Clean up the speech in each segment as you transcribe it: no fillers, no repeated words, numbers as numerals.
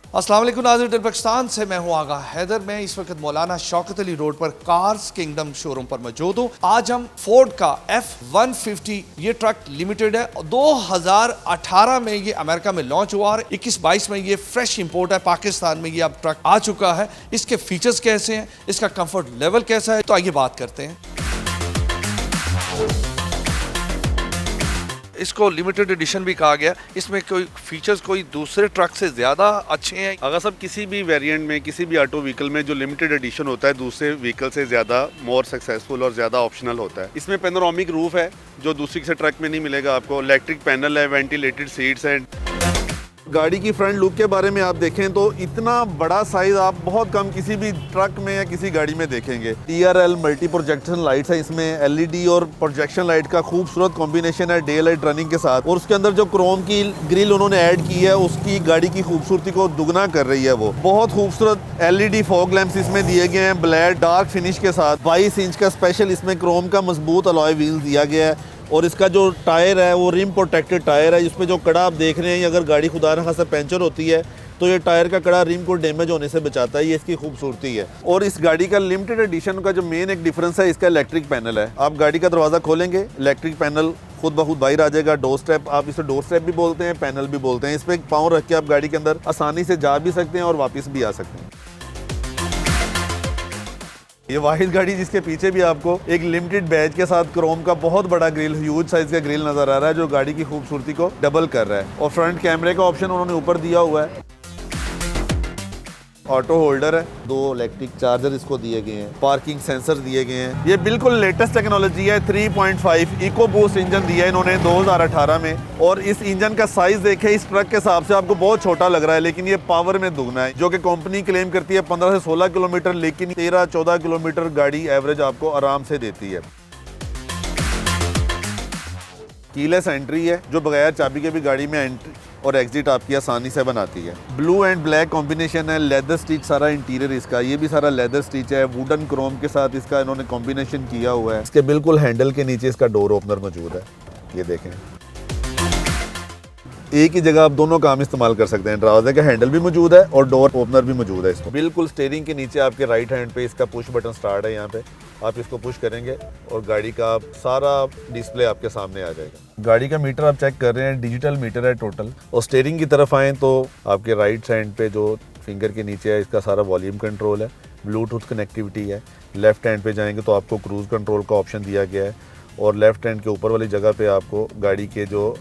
अस्सलाम वालेकुम नाज़रीन, पाकिस्तान से मैं हूं आगा हैदर। मैं इस वक्त मौलाना शौकत अली रोड पर कार्स किंगडम शोरूम पर मौजूद हूं। आज हम फोर्ड का F-150 ये ट्रक लिमिटेड है। 2018 में ये अमेरिका में लॉन्च हुआ और 21-22 में ये फ्रेश इंपोर्ट है। पाकिस्तान में ये अब ट्रक आ चुका है। इसके फीचर्स कैसे हैं, इसका कंफर्ट लेवल कैसा है, तो आइए बात करते हैं। इसको लिमिटेड एडिशन भी कहा गया। इसमें कोई फीचर्स कोई दूसरे ट्रक से ज़्यादा अच्छे हैं? अगर सब किसी भी वेरिएंट में, किसी भी ऑटो व्हीकल में जो लिमिटेड एडिशन होता है दूसरे व्हीकल से ज़्यादा मोर सक्सेसफुल और ज़्यादा ऑप्शनल होता है। इसमें पेनोरामिक रूफ है जो दूसरी किसी ट्रक में नहीं मिलेगा आपको। इलेक्ट्रिक पैनल है, वेंटिलेटेड सीट्स हैं। गाड़ी की फ्रंट लुक के बारे में आप देखें तो इतना बड़ा साइज आप बहुत कम किसी भी ट्रक में या किसी गाड़ी में देखेंगे। TRL मल्टी प्रोजेक्शन लाइट्स है, इसमें LED और प्रोजेक्शन लाइट का खूबसूरत कॉम्बिनेशन है डे लाइट रनिंग के साथ। और उसके अंदर जो क्रोम की ग्रिल उन्होंने ऐड की है उसकी गाड़ी की खूबसूरती को दुगना कर रही है। वो बहुत खूबसूरत LED फॉग लैंप्स इसमें दिए गए हैं ब्लैक डार्क फिनिश के साथ। 22 इंच का स्पेशल इसमें क्रोम का मजबूत अलॉय व्हील दिया गया है। और इसका जो टायर है वो रिम प्रोटेक्टेड टायर है। इसमें जो कड़ा आप देख रहे हैं, अगर गाड़ी खुदा न खासा पंचर होती है तो ये टायर का कड़ा रिम को डैमेज होने से बचाता है। ये इसकी खूबसूरती है। और इस गाड़ी का लिमिटेड एडिशन का जो मेन एक डिफरेंस है, इसका इलेक्ट्रिक पैनल है। आप गाड़ी का दरवाज़ा खोलेंगे, इलेक्ट्रिक पैनल खुद ब खुद बाहर आ जाएगा। डोर स्टेप, आप इसे डोर स्टेप भी बोलते हैं, पैनल भी बोलते हैं। इस पर पाँव रख के आप गाड़ी के अंदर आसानी से जा भी सकते हैं और वापस भी आ सकते हैं। ये वाहिद गाड़ी जिसके पीछे भी आपको एक लिमिटेड बैज के साथ क्रोम का बहुत बड़ा ग्रिल, ह्यूज साइज का ग्रिल नजर आ रहा है जो गाड़ी की खूबसूरती को डबल कर रहा है। और फ्रंट कैमरे का ऑप्शन उन्होंने ऊपर दिया हुआ है। ऑटो होल्डर है, 2 इलेक्ट्रिक चार्जर इसको दिए गए हैं, पार्किंग सेंसर दिए गए हैं। ये बिल्कुल लेटेस्ट टेक्नोलॉजी है। 3.5 इको बूस्ट इंजन दिया है इन्होंने 2018 में। और इस इंजन का साइज देखे इस ट्रक के हिसाब से आपको बहुत छोटा लग रहा है, लेकिन ये पावर में दुगना है। जो कि कंपनी क्लेम करती है 15 से 16 किलोमीटर, लेकिन 13-14 किलोमीटर गाड़ी एवरेज आपको आराम से देती है। कीलेस एंट्री है जो बगैर चाबी के भी गाड़ी में एंट्री और एग्जिट आपकी आसानी से बनाती है। ब्लू एंड ब्लैक कॉम्बिनेशन है, लेदर स्टिच सारा इंटीरियर इसका, ये भी सारा लेदर स्टिच है। वुडन क्रोम के साथ इसका इन्होंने कॉम्बिनेशन किया हुआ है। इसके बिल्कुल हैंडल के नीचे इसका डोर ओपनर मौजूद है। ये देखें, एक ही जगह आप दोनों काम इस्तेमाल कर सकते हैं। दरवाजे का हैंडल भी मौजूद है और डोर ओपनर भी मौजूद है। इसको बिल्कुल स्टीयरिंग के नीचे आपके राइट हैंड पे इसका पुश बटन स्टार्ट है। यहाँ पे आप इसको पुश करेंगे और गाड़ी का सारा डिस्प्ले आपके सामने आ जाएगा। गाड़ी का मीटर आप चेक कर रहे हैं, डिजिटल मीटर है टोटल। और स्टीयरिंग की तरफ आएँ तो आपके राइट हैंड पे जो फिंगर के नीचे है इसका सारा वॉल्यूम कंट्रोल है, ब्लूटूथ कनेक्टिविटी है। लेफ्ट हैंड पे जाएंगे तो आपको क्रूज कंट्रोल का ऑप्शन दिया गया है। और लेफ्ट हैंड के ऊपर वाली जगह पे आपको गाड़ी के जो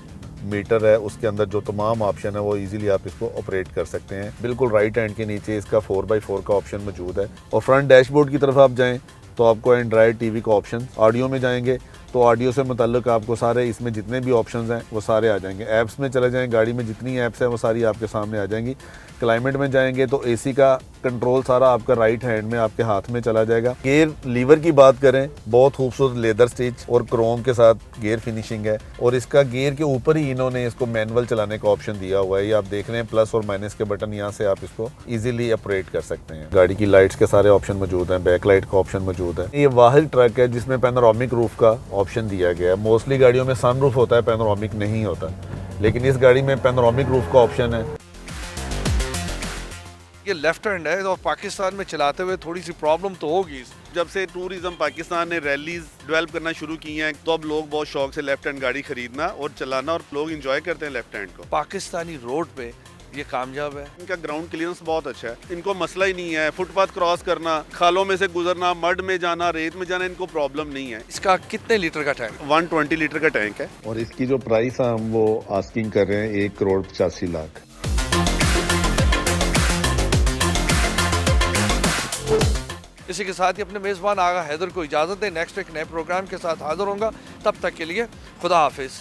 मीटर है उसके अंदर जो तमाम ऑप्शन है वो इजीली आप इसको ऑपरेट कर सकते हैं। बिल्कुल राइट हैंड के नीचे इसका 4x4 का ऑप्शन मौजूद है। और फ्रंट डैशबोर्ड की तरफ आप जाएं तो आपको एंड्रॉयड TV का ऑप्शन, ऑडियो में जाएंगे तो ऑडियो से मुतल्लिक आपको सारे इसमें जितने भी ऑप्शंस हैं वो सारे आ जाएंगे। ऐप्स में चले जाएं, गाड़ी में जितनी ऐप्स हैं वो सारी आपके सामने आ जाएंगी। क्लाइमेट में जाएंगे तो AC का कंट्रोल सारा आपका राइट हैंड में आपके हाथ में चला जाएगा। गियर लीवर की बात करें, बहुत खूबसूरत लेदर स्टिच और क्रोम के साथ गियर फिनिशिंग है। और इसका गियर के ऊपर ही इन्होंने इसको मैनुअल चलाने का ऑप्शन दिया हुआ है। ये आप देख रहे हैं प्लस और माइनस के बटन, यहाँ से आप इसको इजीली ऑपरेट कर सकते हैं। गाड़ी की लाइट्स के सारे ऑप्शन मौजूद हैं, बैक लाइट का ऑप्शन मौजूद है। ये वाहिद ट्रक है जिसमें पैनोरामिक रूफ का ऑप्शन दिया गया है। मोस्टली गाड़ियों में सनरूफ होता है, पैनोरामिक नहीं होता, लेकिन इस गाड़ी में पैनोरामिक रूफ का ऑप्शन है। ये लेफ्ट हैंड है तो पाकिस्तान में चलाते हुए थोड़ी सी प्रॉब्लम तो होगी। जब से टूरिज्म पाकिस्तान ने रैलीज डेवलप करना शुरू की हैं तो अब लोग बहुत शौक से लेफ्ट हैंड गाड़ी खरीदना और चलाना, और लोग एंजॉय करते हैं लेफ्ट हैंड को। पाकिस्तानी रोड पे ये कामयाब है। इनका ग्राउंड क्लियरेंस बहुत अच्छा है, इनको मसला ही नहीं है। फुटपाथ क्रॉस करना, खालों में से गुजरना, मड में जाना, रेत में जाना, इनको प्रॉब्लम नहीं है। इसका कितने लीटर का टैंक? 120 लीटर का टैंक है। और इसकी जो प्राइस है हम वो आस्किंग कर रहे हैं 1,85,00,000। इसी के साथ ही अपने मेज़बान आगा हैदर को इजाज़त दें। नेक्स्ट एक नए प्रोग्राम के साथ हाजिर होंगे, तब तक के लिए खुदा हाफिज़।